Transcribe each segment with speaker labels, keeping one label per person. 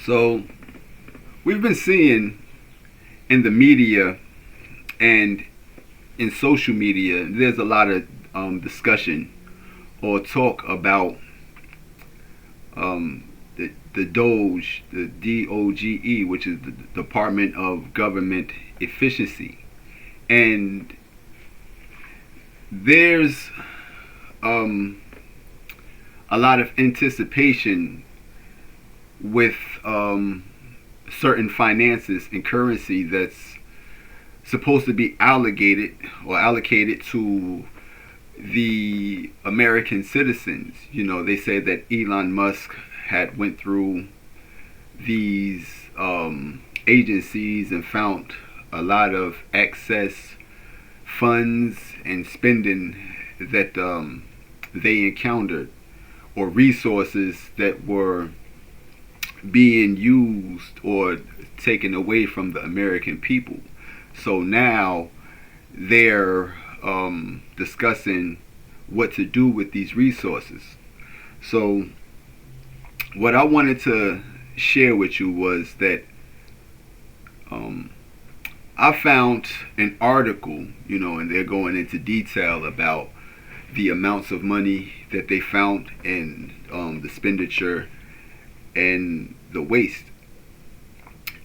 Speaker 1: So we've been seeing in the media and in social media, there's a lot of discussion or talk about the DOGE, the DOGE, which is the Department of Government Efficiency. And there's um, a lot of anticipation with certain finances and currency that's supposed to be allocated to the American citizens. They say that Elon Musk had went through these agencies and found a lot of excess funds and spending that they encountered, or resources that were being used or taken away from the American people. So now they're discussing what to do with these resources. So what I wanted to share with you was that I found an article, and they're going into detail about the amounts of money that they found in the expenditure and the waste.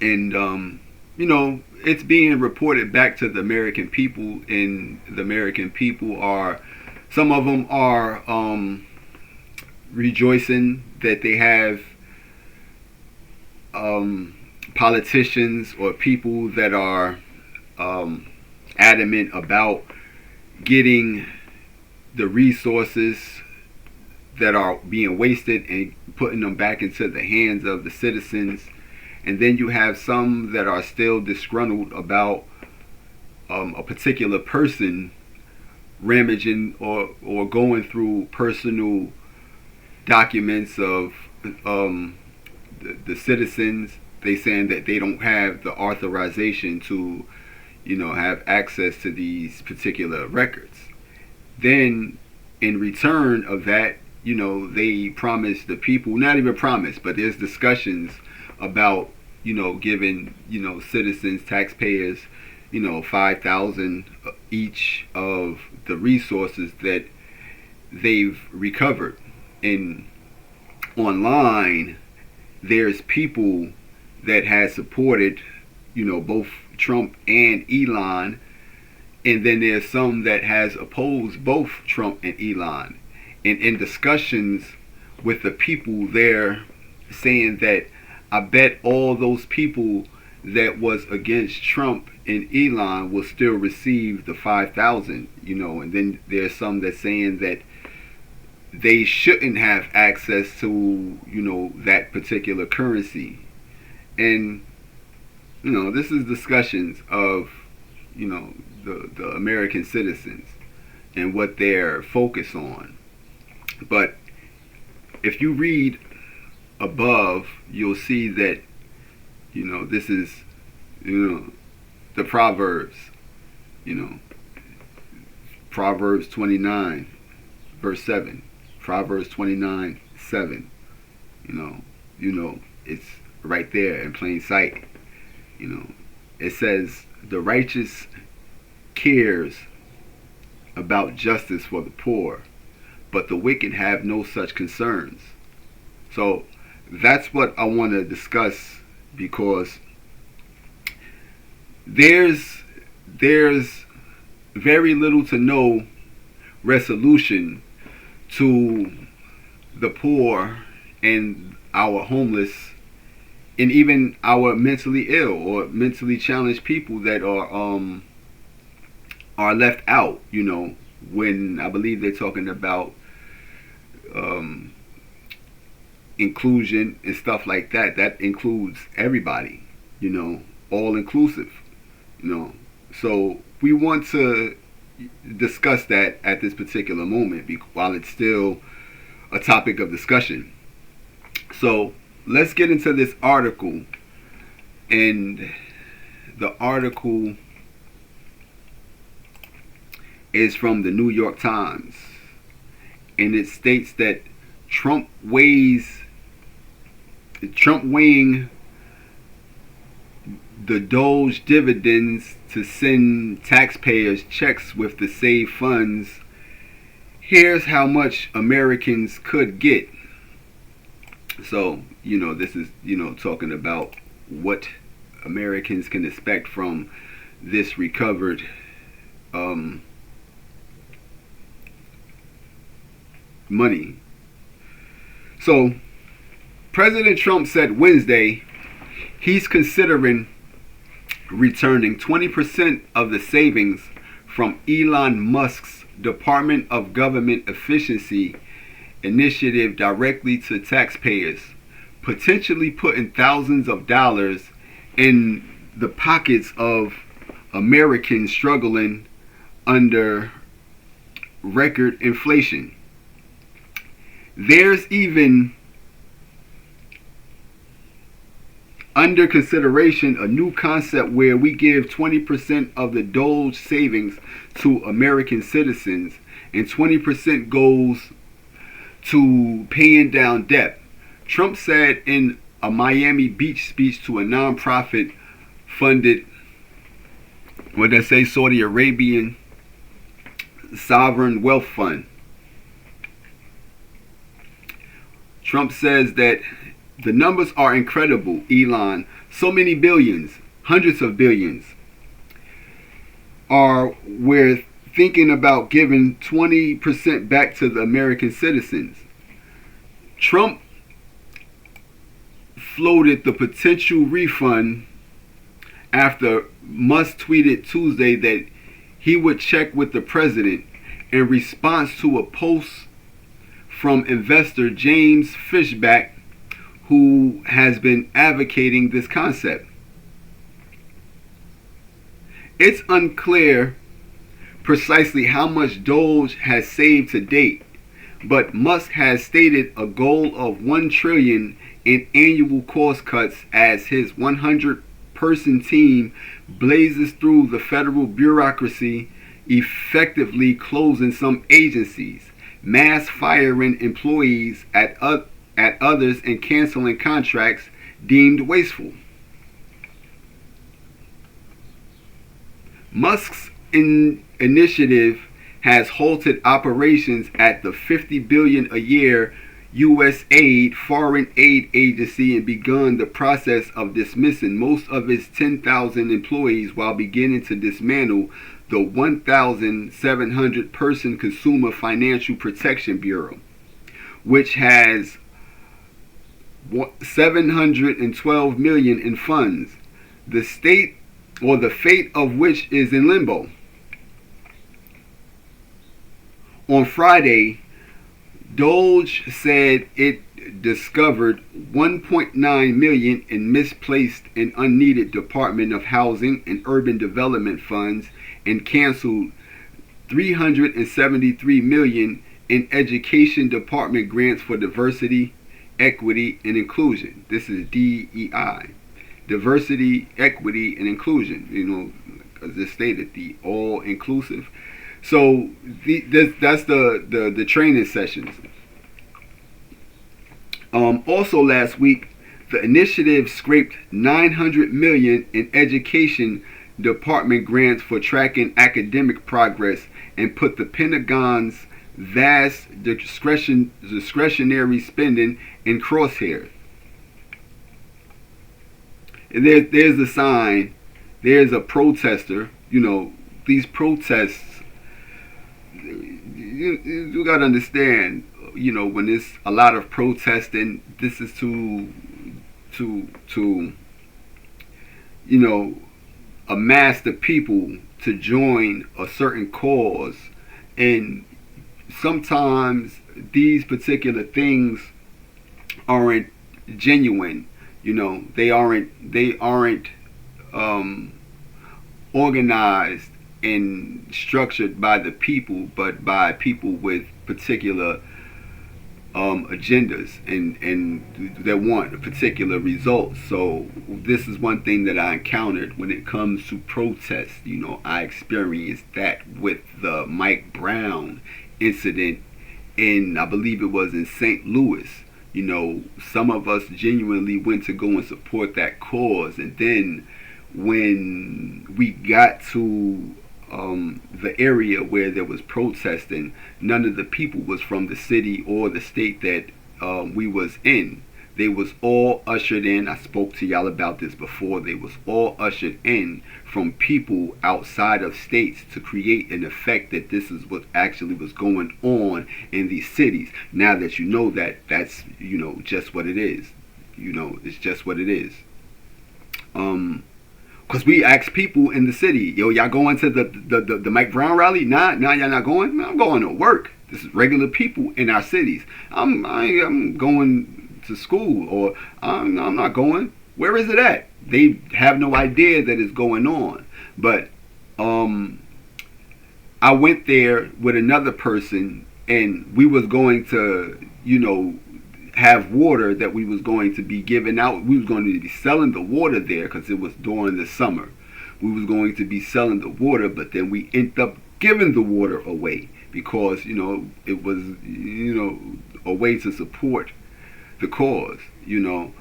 Speaker 1: And it's being reported back to the American people, and the American people are, some of them are rejoicing that they have politicians or people that are adamant about getting the resources that are being wasted and putting them back into the hands of the citizens. And then you have some that are still disgruntled about a particular person rummaging or going through personal documents of the citizens. They saying that they don't have the authorization to have access to these particular records. Then in return of that, they promise the people, not even promise, but there's discussions about giving citizens, taxpayers, 5,000 each of the resources that they've recovered. And online there's people that has supported both Trump and Elon, and then there's some that has opposed both Trump and Elon. And in discussions with the people, they're saying that I bet all those people that was against Trump and Elon will still receive the 5,000, and then there's some that's saying that they shouldn't have access to, that particular currency. And, this is discussions of, the American citizens and what they're focused on. But if you read above, you'll see that this is the Proverbs, Proverbs 29 verse 7, Proverbs 29 7. It's right there in plain sight. It says the righteous cares about justice for the poor, but the wicked have no such concerns. So that's what I want to discuss, because there's very little to no resolution to the poor and our homeless, and even our mentally ill or mentally challenged people that are left out. When I believe they're talking about inclusion and stuff like that, that includes everybody, all inclusive, So we want to discuss that at this particular moment, while it's still a topic of discussion. So let's get into this article. And the article is from the New York Times, and it states that Trump weighing the DOGE dividends to send taxpayers checks with the saved funds. Here's how much Americans could get. So, this is, talking about what Americans can expect from this recovered money. So, President Trump said Wednesday he's considering returning 20% of the savings from Elon Musk's Department of Government Efficiency initiative directly to taxpayers, potentially putting thousands of dollars in the pockets of Americans struggling under record inflation. There's even under consideration a new concept where we give 20% of the DOGE savings to American citizens and 20% goes to paying down debt. Trump said in a Miami Beach speech to a nonprofit funded, Saudi Arabian sovereign wealth fund. Trump says that the numbers are incredible, Elon. So many billions, hundreds of billions. We're thinking about giving 20% back to the American citizens. Trump floated the potential refund after Musk tweeted Tuesday that he would check with the president in response to a post from investor James Fishback, who has been advocating this concept. It's unclear precisely how much DOGE has saved to date, but Musk has stated a goal of $1 trillion in annual cost cuts as his 100-person team blazes through the federal bureaucracy, effectively closing some agencies, mass firing employees at others, and canceling contracts deemed wasteful. Musk's initiative has halted operations at the $50 billion a year USAID foreign aid agency and begun the process of dismissing most of its 10,000 employees while beginning to dismantle the 1,700 person Consumer Financial Protection Bureau, which has $712 million in funds, the state or the fate of which is in limbo. On Friday, DOGE said it discovered $1.9 million in misplaced and unneeded Department of Housing and Urban Development funds and canceled $373 million in Education Department grants for diversity, equity, and inclusion. This is DEI. Diversity, equity, and inclusion. As it stated, the all-inclusive. So that's the training sessions. Also last week, the initiative scraped $900 million in Education Department grants for tracking academic progress and put the Pentagon's vast discretionary spending in crosshairs. And there's a sign. There's a protester. These protests. You got to understand. When there's a lot of protesting, this is to amass the people to join a certain cause, and sometimes these particular things aren't genuine. They aren't organized and structured by the people, but by people with particular agendas and that want a particular result. So this is one thing that I encountered when it comes to protests. I experienced that with the Mike Brown incident I believe it was in St. Louis. Some of us genuinely went to go and support that cause, and then when we got to the area where there was protesting, none of the people was from the city or the state that we was in. They was all ushered in. I spoke to y'all about this before. They was all ushered in from people outside of states to create an effect that this is what actually was going on in these cities. Now that you know that, that's, just what it is. It's just what it is. Because we asked people in the city, yo, y'all going to the Mike Brown rally? Nah, y'all not going? I'm going to work. This is regular people in our cities. I'm going to school, or I'm not going. Where is it at? They have no idea that it's going on. But I went there with another person, and we was going to, have water that we was going to be giving out. We was going to be selling the water there because it was during the summer. We was going to be selling the water, but then we ended up giving the water away because, it was, a way to support the cause, and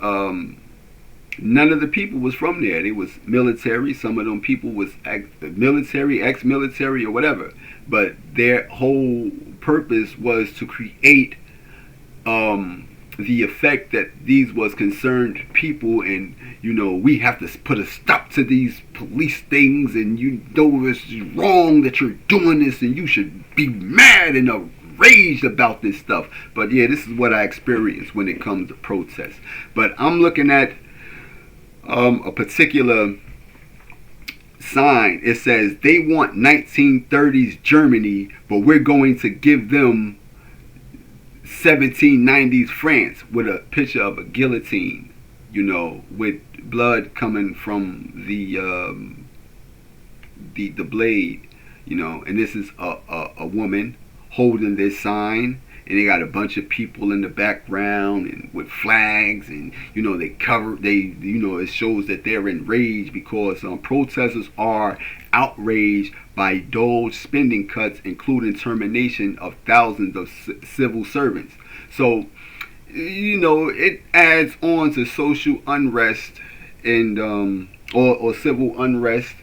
Speaker 1: none of the people was from there. They was military. Some of them people was military, ex-military, or whatever. But their whole purpose was to create the effect that these was concerned people, and we have to put a stop to these police things, and it's wrong that you're doing this, and you should be mad and raged about this stuff. But yeah, this is what I experienced when it comes to protests. But I'm looking at a particular sign. It says they want 1930s Germany, but we're going to give them 1790s France, with a picture of a guillotine, with blood coming from the blade, and this is a woman holding this sign, and they got a bunch of people in the background and with flags, and it shows that they're enraged because protesters are outraged by DOGE spending cuts, including termination of thousands of civil servants. So it adds on to social unrest and or civil unrest,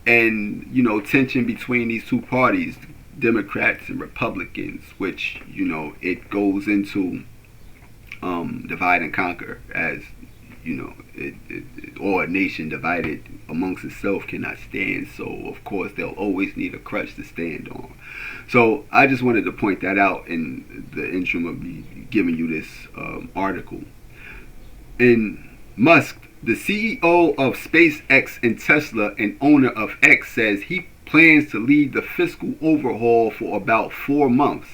Speaker 1: and tension between these two parties, Democrats and Republicans, which it goes into divide and conquer, as or a nation divided amongst itself cannot stand. So of course they'll always need a crutch to stand on. So I just wanted to point that out in the interim of me giving you this article. And Musk, the CEO of SpaceX and Tesla and owner of X, says he plans to lead the fiscal overhaul for about 4 months.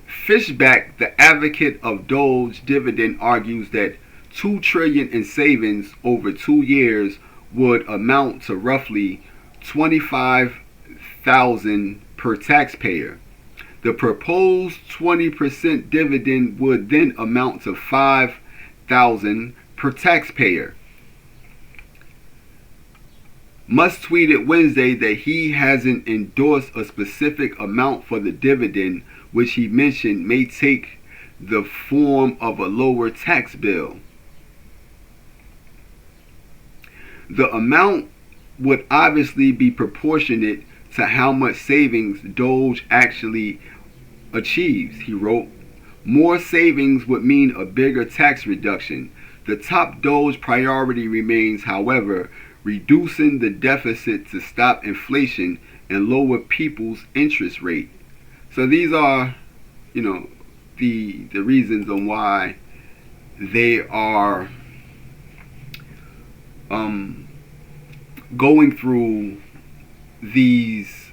Speaker 1: Fishback, the advocate of DOGE dividend, argues that $2 trillion in savings over 2 years would amount to roughly $25,000 per taxpayer. The proposed 20% dividend would then amount to $5,000 per taxpayer. Musk tweeted Wednesday that he hasn't endorsed a specific amount for the dividend, which he mentioned may take the form of a lower tax bill. The amount would obviously be proportionate to how much savings DOGE actually achieves, he wrote. More savings would mean a bigger tax reduction. The top DOGE priority remains, however, reducing the deficit to stop inflation and lower people's interest rate. So these are, the reasons on why they are going through these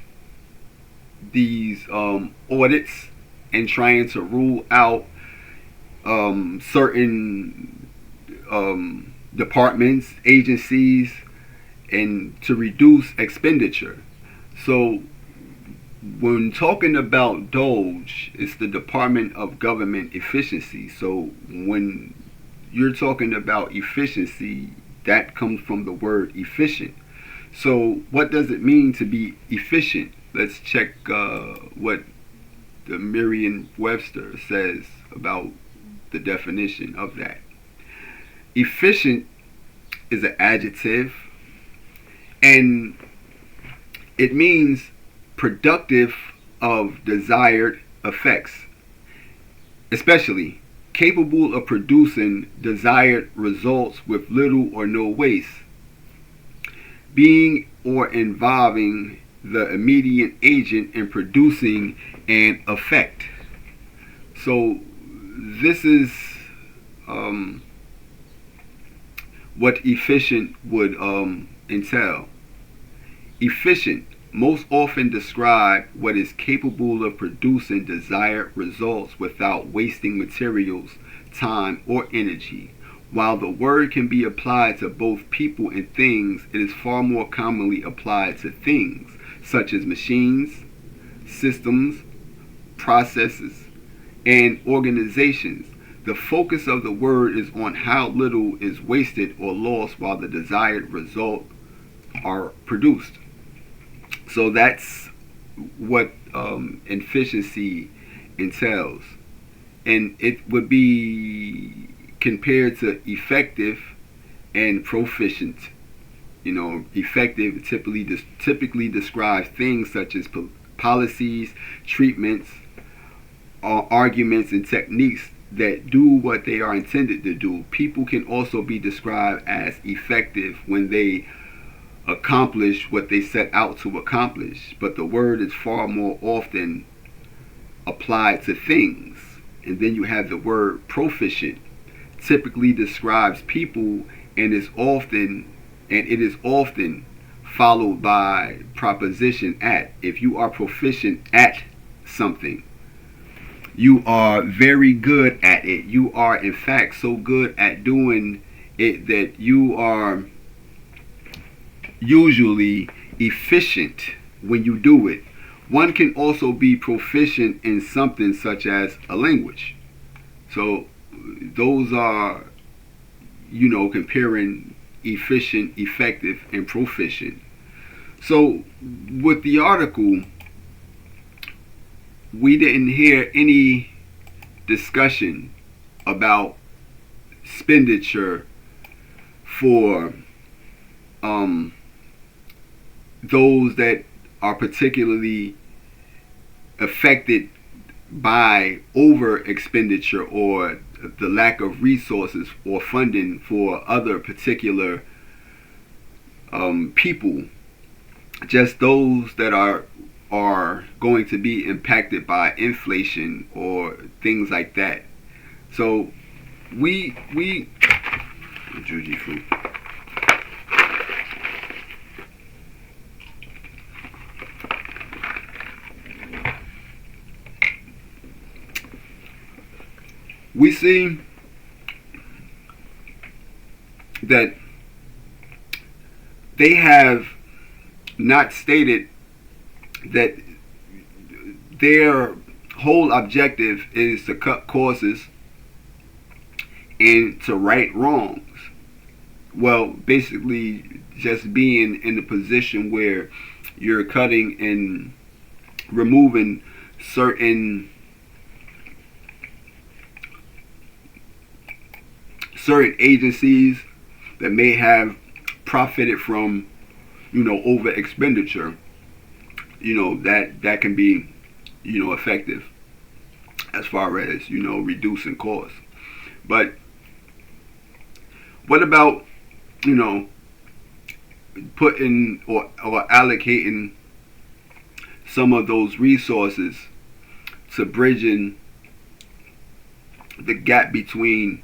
Speaker 1: audits and trying to rule out certain departments, agencies, and to reduce expenditure. So when talking about DOGE, it's the Department of Government Efficiency. So when you're talking about efficiency, that comes from the word efficient. So what does it mean to be efficient? Let's check what the Merriam-Webster says about the definition of that. Efficient is an adjective, and it means productive of desired effects, especially capable of producing desired results with little or no waste, being or involving the immediate agent in producing an effect. So this is what efficient would entail. Efficient most often describe what is capable of producing desired results without wasting materials, time, or energy. While the word can be applied to both people and things, it is far more commonly applied to things, such as machines, systems, processes, and organizations. The focus of the word is on how little is wasted or lost while the desired result are produced. So that's what efficiency entails. And it would be compared to effective and proficient. Effective typically describes things such as policies, treatments, arguments, and techniques that do what they are intended to do. People can also be described as effective when they accomplish what they set out to accomplish, but the word is far more often applied to things. And then you have the word proficient, typically describes people, and it is often followed by proposition at. If you are proficient at something, you are very good at it. You are in fact so good at doing it that you are usually efficient when you do it. One can also be proficient in something such as a language. So those are, comparing efficient, effective, and proficient. So with the article, we didn't hear any discussion about expenditure for those that are particularly affected by over expenditure or the lack of resources or funding for other particular people. Just those that are going to be impacted by inflation or things like that. So we Juji fruit. We see that they have not stated that their whole objective is to cut costs and to right wrongs. Well, basically just being in the position where you're cutting and removing certain agencies that may have profited from over expenditure, that can be effective as far as reducing costs. But what about putting or allocating some of those resources to bridging the gap between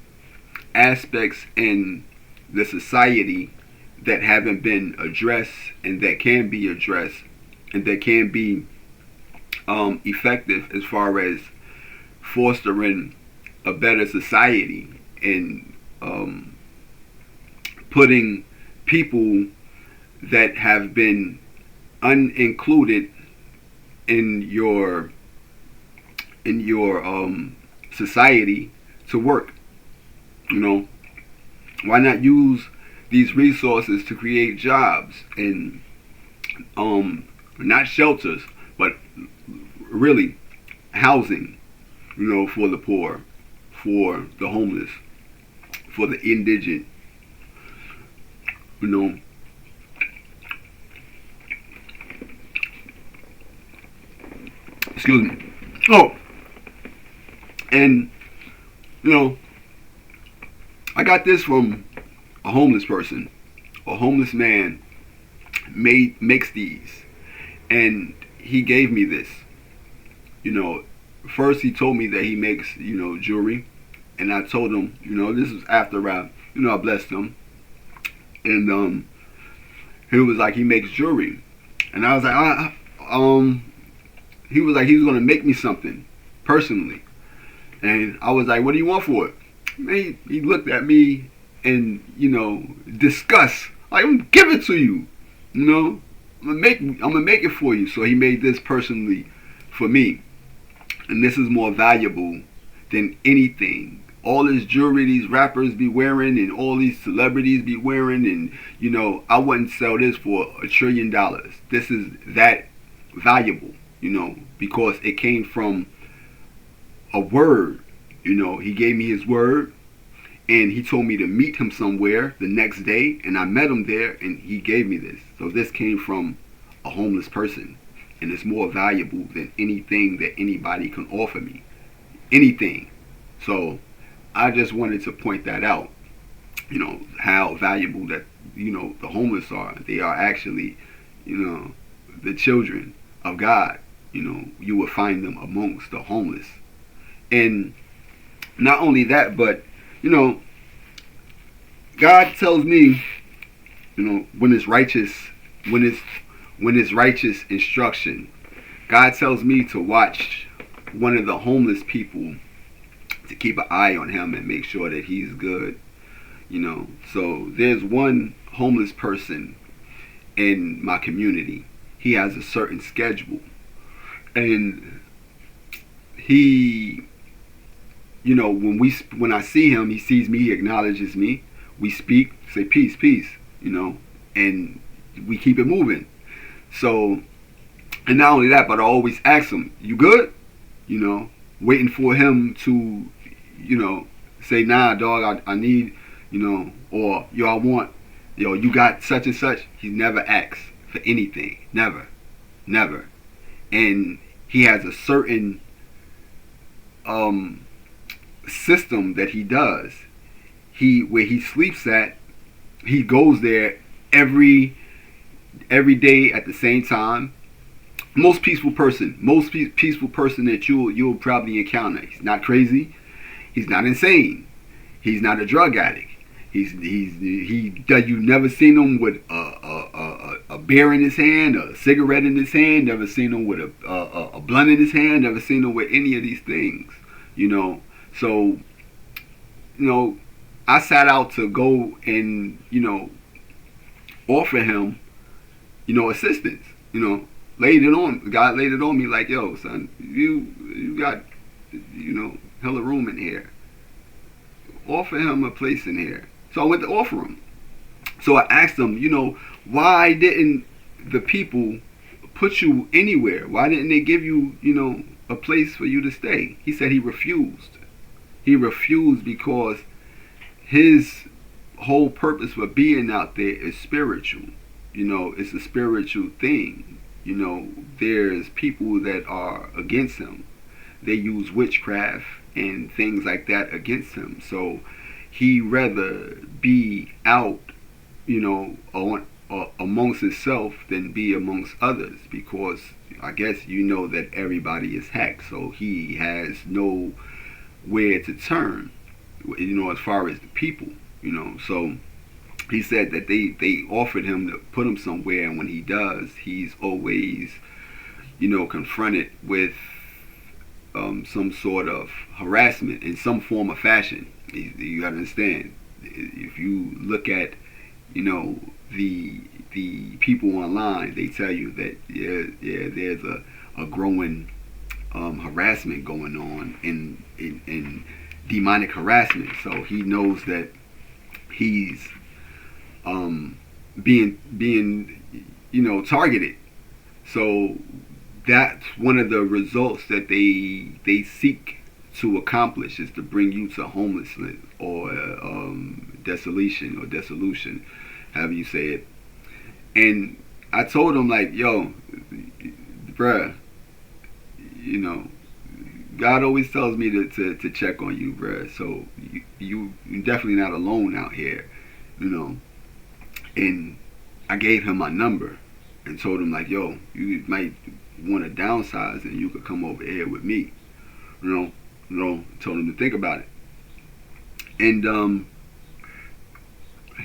Speaker 1: aspects in the society that haven't been addressed and that can be addressed and that can be effective as far as fostering a better society and putting people that have been unincluded in your society to work. Why not use these resources to create jobs and not shelters, but really housing, for the poor, for the homeless, for the indigent. You know, excuse me. Oh, and you know, I got this from a homeless person. A homeless man makes these, and he gave me this. You know, first he told me that he makes jewelry, and I told him this was after I blessed him, and he was like he makes jewelry, and I was like he was like he was gonna make me something personally, and I was like, what do you want for it? And he looked at me and disgust. Like, I'm gonna give it to you. I'm gonna make it for you. So he made this personally for me, and this is more valuable than anything. All this jewelry these rappers be wearing and all these celebrities be wearing, and I wouldn't sell this for $1 trillion. This is that valuable, because it came from a word. He gave me his word, and he told me to meet him somewhere the next day, and I met him there, and he gave me this. So this came from a homeless person, and it's more valuable than anything that anybody can offer me. Anything. So I just wanted to point that out, how valuable that, the homeless are. They are actually, the children of God. You will find them amongst the homeless. And not only that, but God tells me, when it's righteous, when it's righteous instruction, God tells me to watch one of the homeless people, to keep an eye on him and make sure that he's good. So there's one homeless person in my community. He has a certain schedule, and he, when I see him, he sees me, he acknowledges me. We speak, say peace, peace, and we keep it moving. So, and not only that, but I always ask him, "You good?" Waiting for him to, say, "Nah, dog, I need, or yo, I want, you got such and such." He never asks for anything, never, never, and he has a certain system that he does. Where he sleeps at, he goes there every day at the same time. Most peaceful person that you'll probably encounter. He's not crazy. He's not insane. He's not a drug addict. You never seen him with a beer in his hand, a cigarette in his hand. Never seen him with a blunt in his hand. Never seen him with any of these things. So I sat out to go and offer him assistance. God laid it on me like, yo, son, you got hella room in here. Offer him a place in here. So I went to offer him. So I asked him, why didn't the people put you anywhere? Why didn't they give you, a place for you to stay? He said he refused. He refused because his whole purpose for being out there is spiritual. It's a spiritual thing. There's people that are against him. They use witchcraft and things like that against him. So he rather be out, amongst himself than be amongst others, because I guess that everybody is hacked. So he has nowhere to turn, as far as the people, So he said that they offered him to put him somewhere, and when he does, he's always, confronted with some sort of harassment in some form or fashion. You gotta understand. If you look at, the people online, they tell you that there's a growing harassment going on in demonic harassment. So he knows that he's being targeted. So that's one of the results that they seek to accomplish is to bring you to homelessness or dissolution, however you say it. And I told him, like, yo, bruh, you know, God always tells me to check on you, bruh. So you're definitely not alone out here, you know. And I gave him my number and told him, like, yo, you might want to downsize and you could come over here with me, told him to think about it. And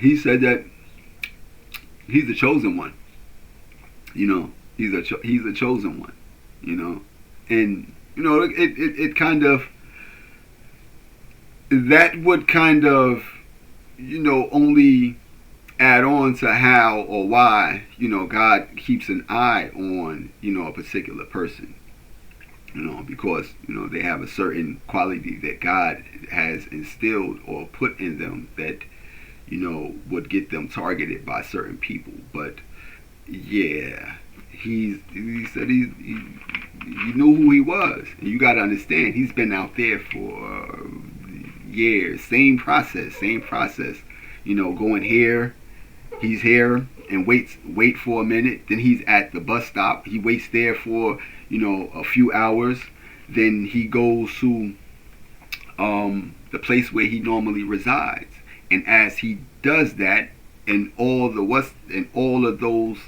Speaker 1: he said that he's the chosen one, he's a chosen one, and it kind of, that would kind of, only add on to how or why, God keeps an eye on, a particular person, because, they have a certain quality that God has instilled or put in them that, would get them targeted by certain people. But yeah, he said he knew who he was. And you got to understand, he's been out there for years. Same process. Going here, he's here and wait for a minute. Then he's at the bus stop. He waits there for, a few hours. Then he goes to the place where he normally resides. And as he does that, and all of those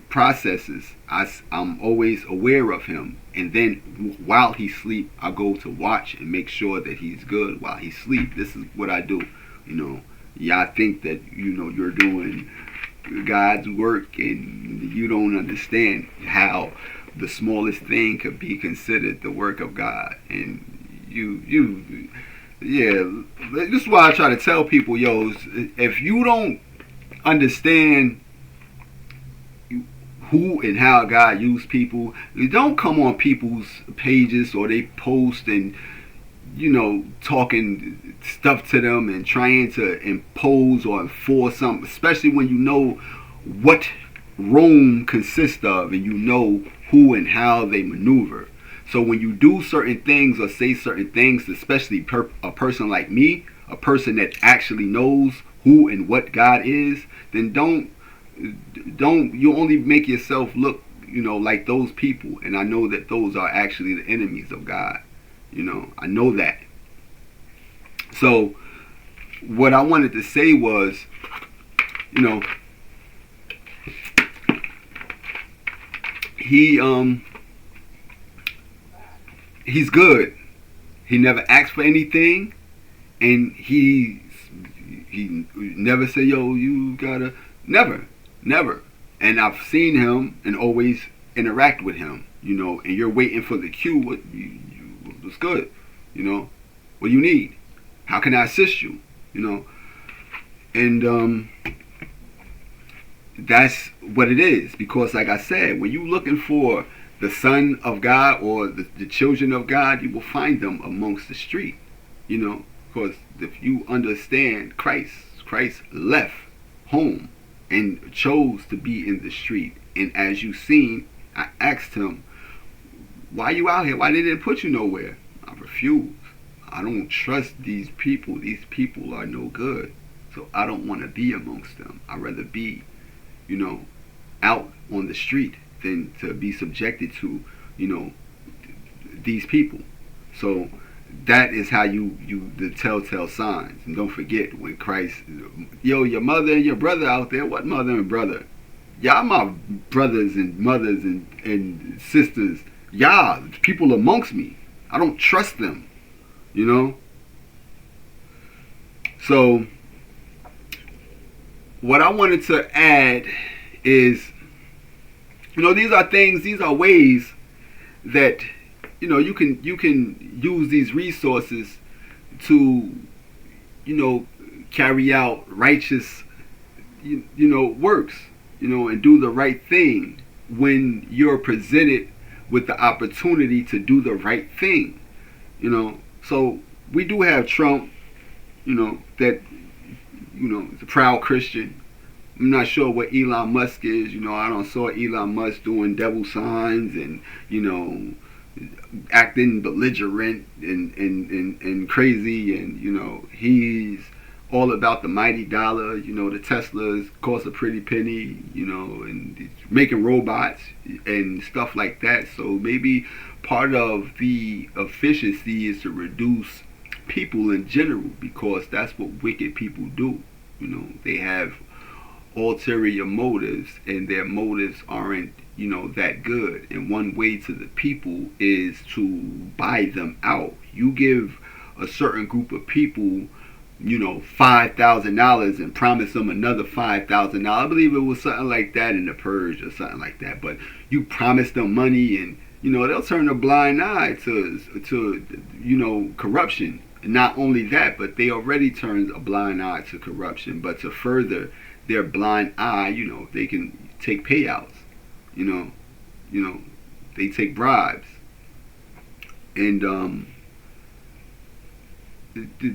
Speaker 1: processes, I'm always aware of him. And then while he sleep, I go to watch and make sure that he's good while he sleep. This is what I do. Y'all think that you're doing God's work, and you don't understand how the smallest thing could be considered the work of God. And yeah, this is why I try to tell people, if you don't understand who and how God used people, you don't come on people's pages or they post and talking stuff to them and trying to impose or enforce something, especially when you know what Rome consists of and you know who and how they maneuver. So when you do certain things or say certain things, especially a person like me, a person that actually knows who and what God is, then don't you only make yourself look like those people. And I know that those are actually the enemies of God. I know that. So what I wanted to say was, he's good. He never asked for anything, and he never said, yo, you gotta, never. And I've seen him and always interact with him, and you're waiting for the cue. What's good? What do you need? How can I assist you? And that's what it is. Because like I said, when you're looking for the Son of God or the children of God, you will find them amongst the street. Because if you understand Christ left home and chose to be in the street. And as you've seen, I asked him, why you out here? Why they didn't put you nowhere? I refused. I don't trust these people. These people are no good. So I don't want to be amongst them. I'd rather be, out on the street than to be subjected to, these people. So that is how the telltale signs. And don't forget, when Christ, your mother and your brother out there, what mother and brother? Y'all my brothers and mothers and sisters. Y'all, people amongst me. I don't trust them, So what I wanted to add is, these are ways that you can use these resources to carry out righteous works, and do the right thing when you're presented with the opportunity to do the right thing. So we do have Trump, that is a proud Christian. I'm not sure what Elon Musk is. I don't saw Elon Musk doing devil signs and acting belligerent and crazy, and he's all about the mighty dollar. The Teslas cost a pretty penny, and he's making robots and stuff like that. So maybe part of the efficiency is to reduce people in general, because that's what wicked people do. They have ulterior motives, and their motives aren't that good. And one way to the people is to buy them out. You give a certain group of people $5,000 and promise them another $5,000. I believe it was something like that in the Purge or something like that. But you promise them money, and they'll turn a blind eye to corruption. And not only that, but they already turned a blind eye to corruption. But to further their blind eye, they can take payouts. They take bribes, and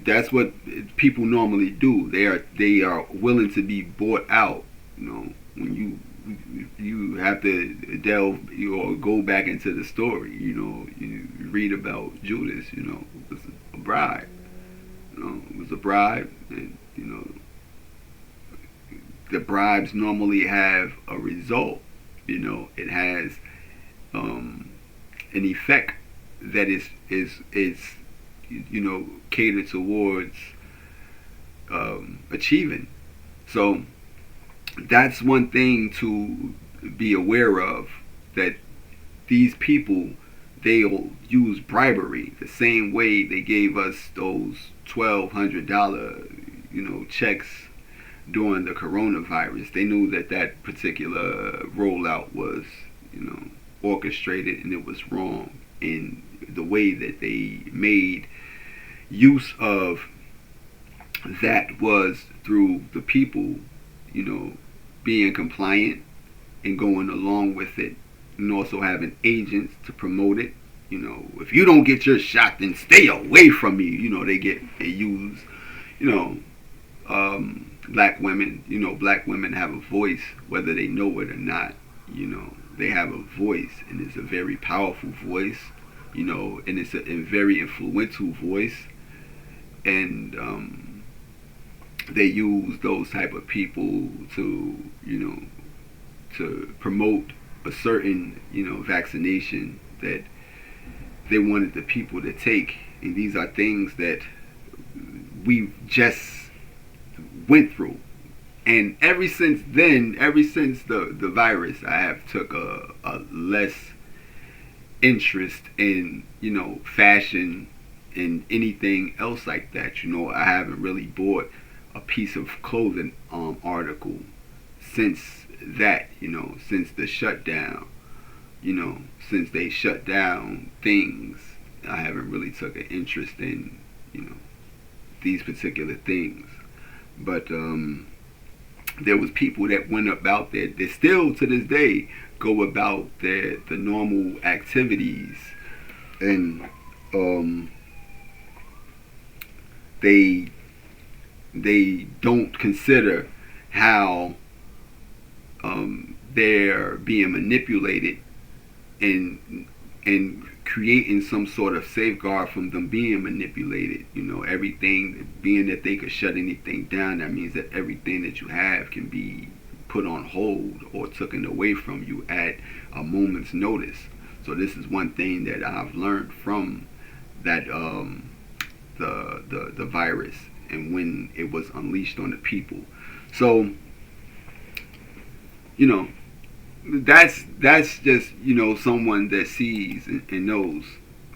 Speaker 1: that's what people normally do. They are willing to be bought out. When you have to delve or go back into the story. You read about Judas. It was a bribe. It was a bribe, and the bribes normally have a result. It has an effect that is catered towards achieving. So that's one thing to be aware of, that these people, they'll use bribery the same way they gave us those $1,200 checks during the coronavirus. They knew that particular rollout was orchestrated, and it was wrong. And the way that they made use of that was through the people being compliant and going along with it, and also having agents to promote it. If you don't get your shot, then stay away from me. They use black women. Black women have a voice, whether they know it or not. They have a voice, and it's a very powerful voice. And it's a very influential voice, and they use those type of people to to promote a certain vaccination that they wanted the people to take. And these are things that we just went through. And ever since the virus, I have took a less interest in fashion and anything else like that. I haven't really bought a piece of clothing article since that. Since the shutdown. Since they shut down things, I haven't really took an interest in these particular things. But there was people that went about that still to this day go about the normal activities, and they don't consider how they're being manipulated and creating some sort of safeguard from them being manipulated. Everything, being that they could shut anything down, that means that everything that you have can be put on hold or taken away from you at a moment's notice. So this is one thing that I've learned from that the virus, and when it was unleashed on the people. So that's just someone that sees and knows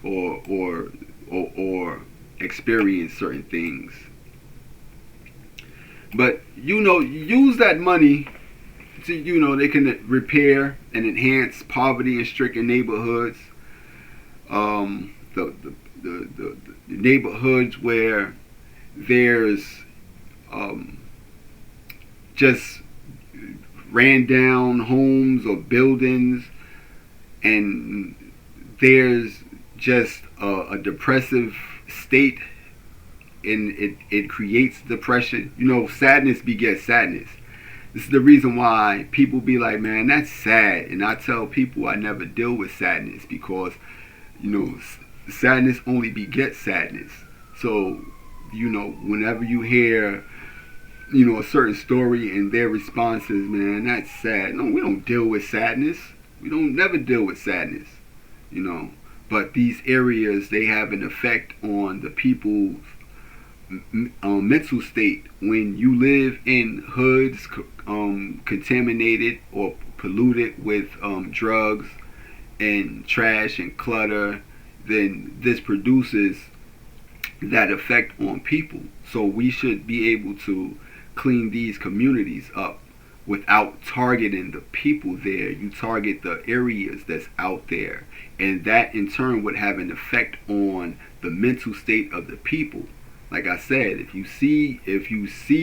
Speaker 1: or experience certain things. But use that money to they can repair and enhance poverty in stricken neighborhoods. The neighborhoods where there's just ran down homes or buildings, and there's just a depressive state, and it creates depression. Sadness begets sadness. This is the reason why people be like, man, that's sad. And I tell people I never deal with sadness, because You know, sadness only begets sadness. So, you know, whenever you hear, you know, a certain story and their responses, man, that's sad. No, we don't deal with sadness. We don't never deal with sadness, you know. But these areas, they have an effect on the people's mental state. When you live in hoods contaminated or polluted with drugs and trash and clutter, then this produces that effect on people. So we should be able to clean these communities up without targeting the people there. You target the areas that's out there, and that in turn would have an effect on the mental state of the people. Like I said, if you see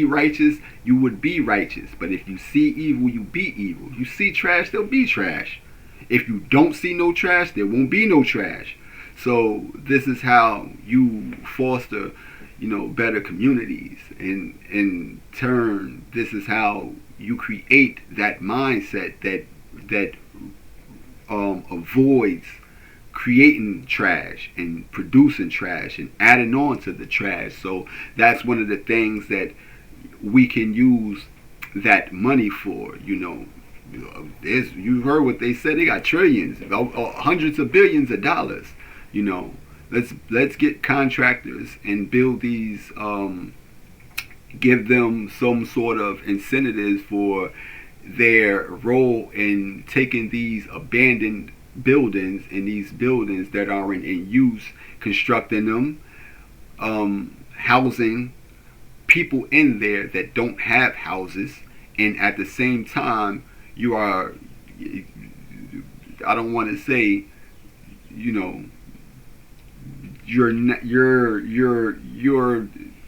Speaker 1: righteous, you would be righteous. But if you see evil, you be evil. You see trash, there'll be trash. If you don't see no trash, there won't be no trash. So this is how you foster, you know, better communities. And in turn, this is how you create that mindset that avoids creating trash and producing trash and adding on to the trash. So that's one of the things that we can use that money for. You know, you heard what they said. They got trillions, hundreds of billions of dollars. You know, let's get contractors and build these. Give them some sort of incentives for their role in taking these abandoned buildings and these buildings that are in use, constructing them, housing people in there that don't have houses, and at the same time you are, I don't want to say, you know, you're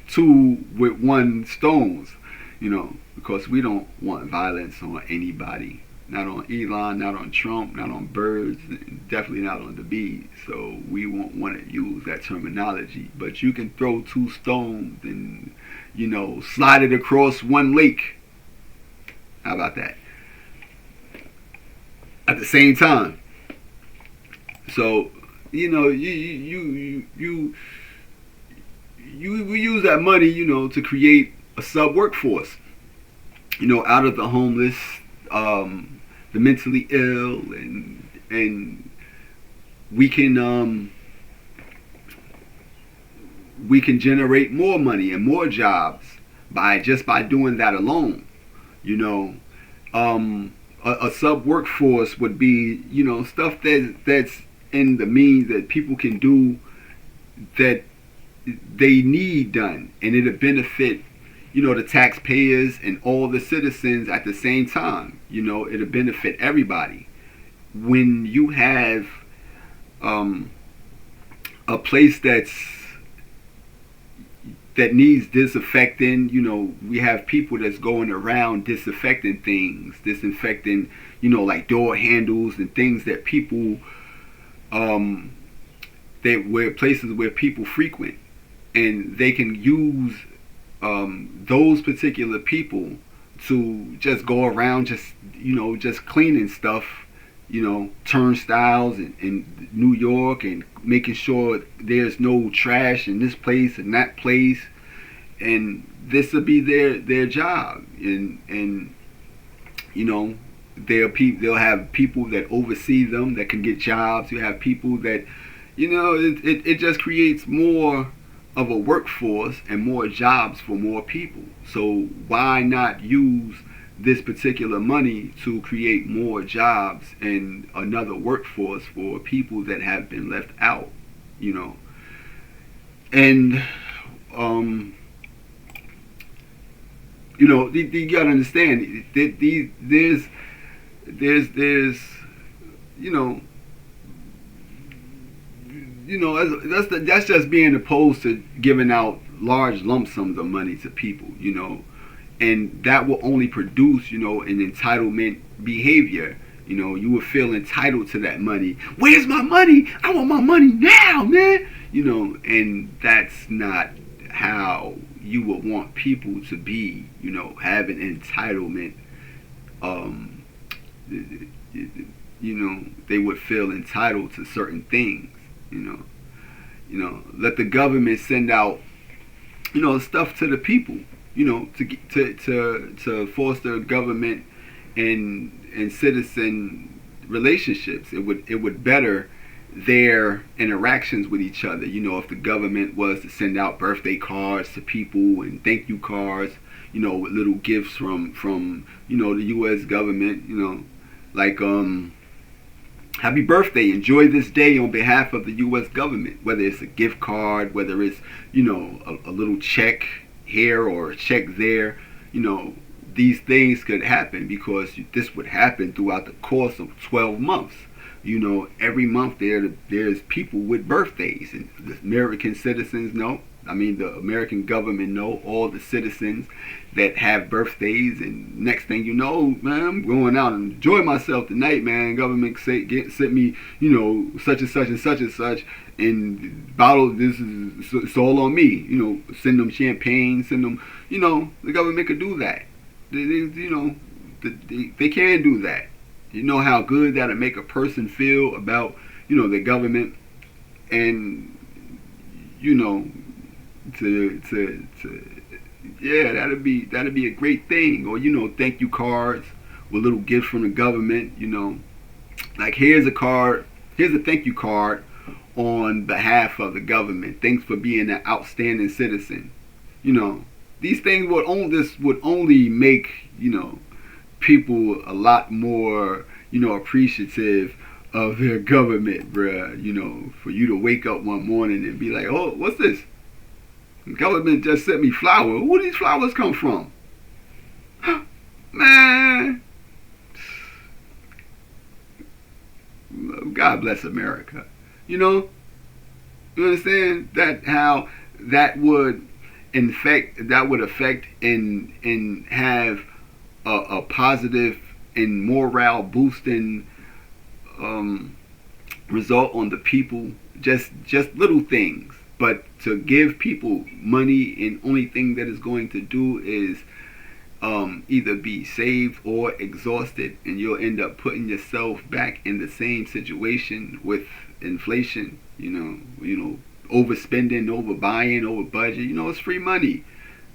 Speaker 1: two with one stones, you know, because we don't want violence on anybody. Not on Elon, not on Trump, not on birds, definitely not on the bees. So we won't want to use that terminology. But you can throw two stones and, you know, slide it across one lake. How about that? At the same time. So, you know, we use that money, you know, to create a sub workforce, you know, out of the homeless, the mentally ill, and we can generate more money and more jobs by doing that alone. You know, a sub workforce would be, you know, stuff that's in the means that people can do that they need done, and it'll benefit, you know, the taxpayers and all the citizens at the same time. You know, it'll benefit everybody. When you have a place that needs disinfecting, you know, we have people that's going around disinfecting things, disinfecting, you know, like door handles and things that people where places where people frequent, and they can use those particular people to just go around, just, you know, just cleaning stuff, you know, turnstiles in New York, and making sure there's no trash in this place and that place, and this will be their job, and you know, they'll have people that oversee them that can get jobs. You have people that, you know, it just creates more of a workforce and more jobs for more people. So why not use this particular money to create more jobs and another workforce for people that have been left out, you know? And you know, you gotta understand that there's you know, that's just being opposed to giving out large lump sums of money to people, you know, and that will only produce, you know, an entitlement behavior. You know, you will feel entitled to that money. Where's my money? I want my money now, man. You know, and that's not how you would want people to be. You know, have an entitlement. You know, they would feel entitled to certain things. You know, let the government send out, stuff to the people. To foster government and citizen relationships. It would better their interactions with each other. If the government was to send out birthday cards to people and thank you cards, with little gifts from the U.S. government, like happy birthday, enjoy this day on behalf of the U.S. government. Whether it's a gift card, whether it's a little check here or a check there, these things could happen because this would happen throughout the course of 12 months. Every month there's people with birthdays, and the American citizens know. The American government know all the citizens that have birthdays, and next thing you know, man, I'm going out and enjoy myself tonight, man. Government sent me, such and such and such and such, and bottle. This is it's all on me. Send them champagne, send them. The government could do that. They can do that. You know how good that'll make a person feel about, the government, and yeah, that'd be a great thing. Or thank you cards with little gifts from the government. Like here's a thank you card on behalf of the government. Thanks for being an outstanding citizen. These things would only make people a lot more appreciative of their government, bruh. For you to wake up one morning and be like, oh, what's this? The government just sent me flowers. Where do these flowers come from? Man, God bless America. You understand that how that would affect and have a positive and morale boosting result on the people. Just little things, but to give people money, and only thing that is going to do is either be saved or exhausted, and you'll end up putting yourself back in the same situation with inflation. Overspending, overbuying, over budget. It's free money.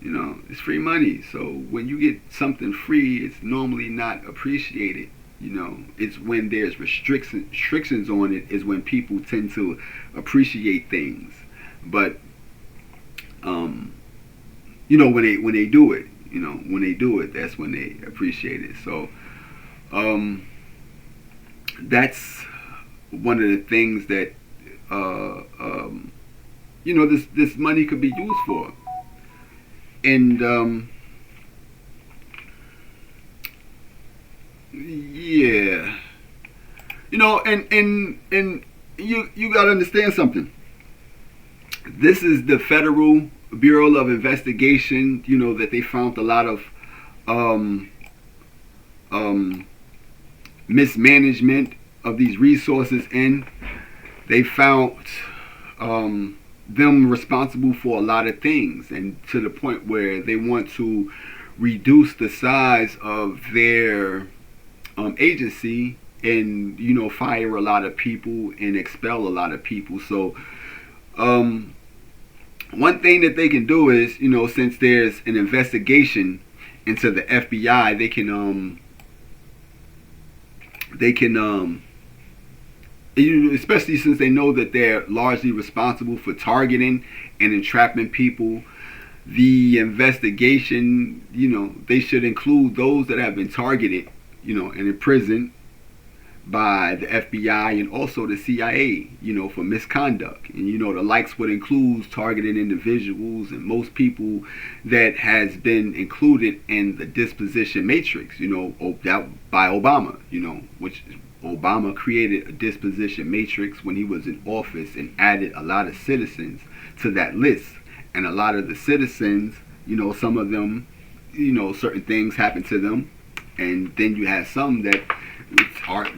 Speaker 1: It's free money. So when you get something free, it's normally not appreciated. It's when there's restrictions on it is when people tend to appreciate things. But when they do it, that's when they appreciate it. So that's one of the things that this money could be used for. And yeah, and you gotta understand something. This is the Federal Bureau of Investigation. That they found a lot of mismanagement of these resources in. They found them responsible for a lot of things, and to the point where they want to reduce the size of their agency, and fire a lot of people and expel a lot of people. So one thing that they can do is, since there's an investigation into the FBI, they can especially since they know that they're largely responsible for targeting and entrapping people. The investigation, they should include those that have been targeted, and imprisoned by the FBI and also the CIA, for misconduct. And the likes would include targeted individuals and most people that has been included in the disposition matrix, that by Obama, which Obama created a disposition matrix when he was in office and added a lot of citizens to that list. And a lot of the citizens, some of them, certain things happen to them, and then you have some that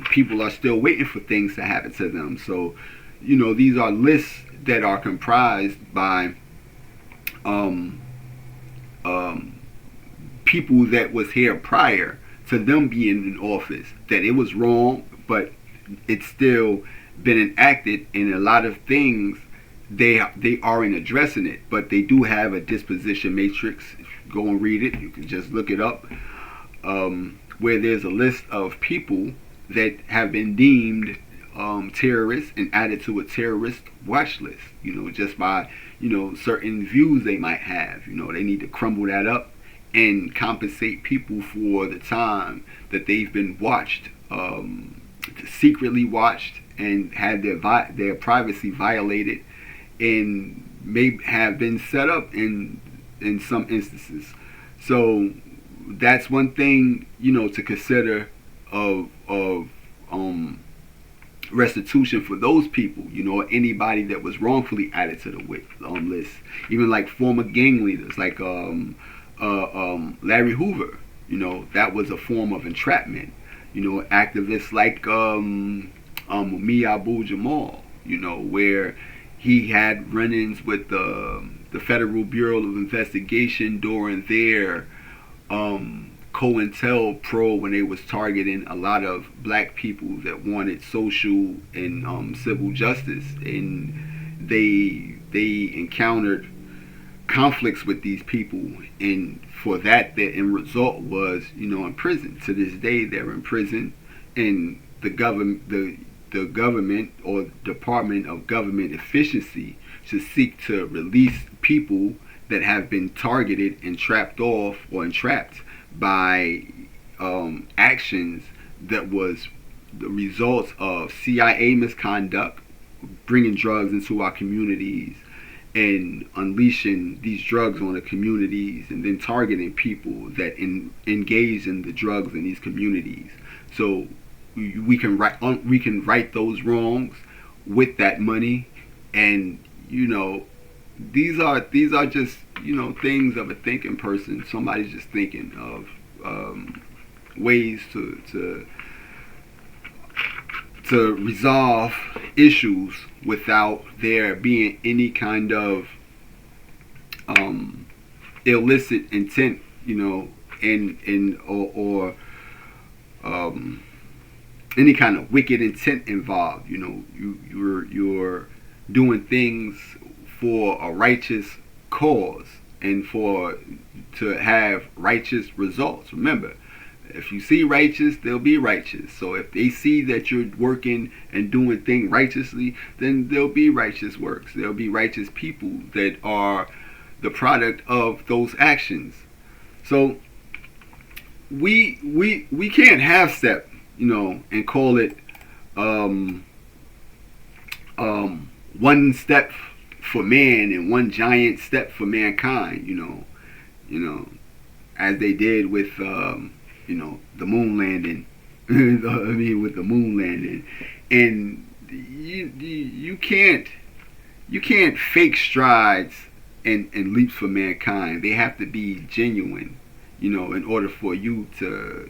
Speaker 1: people are still waiting for things to happen to them. So, these are lists that are comprised by people that was here prior to them being in office. That it was wrong, but it still been enacted, and a lot of things they aren't addressing it, but they do have a disposition matrix. If you go and read it, you can just look it up, where there's a list of people that have been deemed terrorists and added to a terrorist watch list. Just by certain views they might have. They need to crumble that up and compensate people for the time that they've been watched, secretly watched, and had their privacy violated, and may have been set up in some instances. So that's one thing to consider of restitution for those people, anybody that was wrongfully added to the list, even like former gang leaders like Larry Hoover. That was a form of entrapment. Activists like Mumia Abu-Jamal, where he had run-ins with the Federal Bureau of Investigation during their COINTELPRO, when they was targeting a lot of black people that wanted social and civil justice, and they encountered conflicts with these people, and for that, the end result was in prison. To this day, they're in prison, and the government or Department of Government Efficiency should seek to release people that have been targeted and trapped off or entrapped by actions that was the results of CIA misconduct, bringing drugs into our communities and unleashing these drugs on the communities, and then targeting people that engage in the drugs in these communities. So we can right those wrongs with that money, and these are just things of a thinking person. Somebody's just thinking of ways to resolve issues without there being any kind of illicit intent, or any kind of wicked intent involved. You're doing things for a righteous cause and to have righteous results. Remember, if you see righteous, they'll be righteous. So if they see that you're working and doing things righteously, then there'll be righteous works. There'll be righteous people that are the product of those actions. So we can't half step, and call it one step for man and one giant step for mankind. As they did with the moon landing. With the moon landing, and you can't fake strides and leaps for mankind. They have to be genuine, in order for you to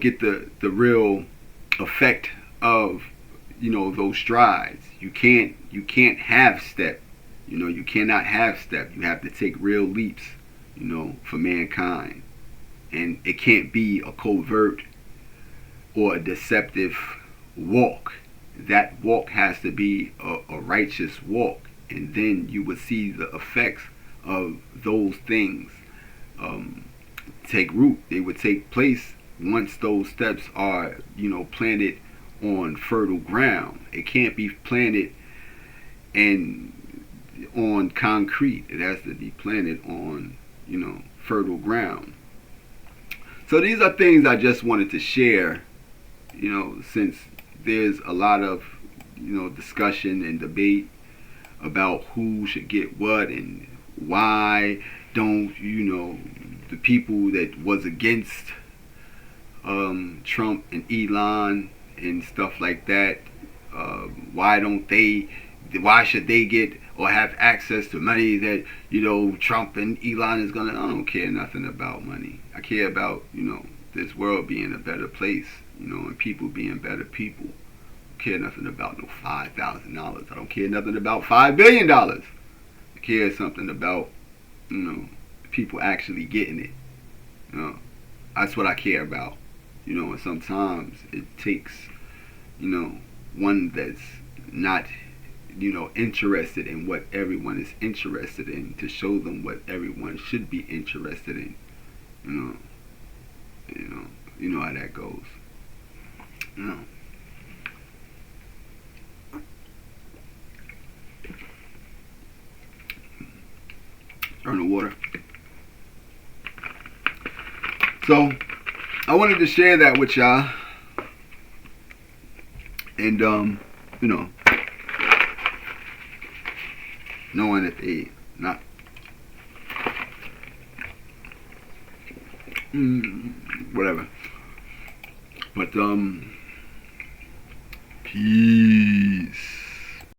Speaker 1: get the real effect of those strides. You can't half step. You cannot half step. You have to take real leaps, for mankind. And it can't be a covert or a deceptive walk. That walk has to be a righteous walk. And then you would see the effects of those things take root. They would take place once those steps are, planted on fertile ground. It can't be planted on concrete. It has to be planted on, fertile ground. So these are things I just wanted to share, since there's a lot of, discussion and debate about who should get what, and why don't, the people that was against Trump and Elon and stuff like that, why should they get or have access to money that, Trump and Elon is gonna. I don't care nothing about money. I care about, this world being a better place, and people being better people. I care nothing about no $5,000. I don't care nothing about $5 billion. I care something about, people actually getting it. That's what I care about. And sometimes it takes, one that's not, interested in what everyone is interested in, to show them what everyone should be interested in. You know, you know how that goes. You know. Turn the water. So I wanted to share that with y'all, and knowing that they not whatever, but peace.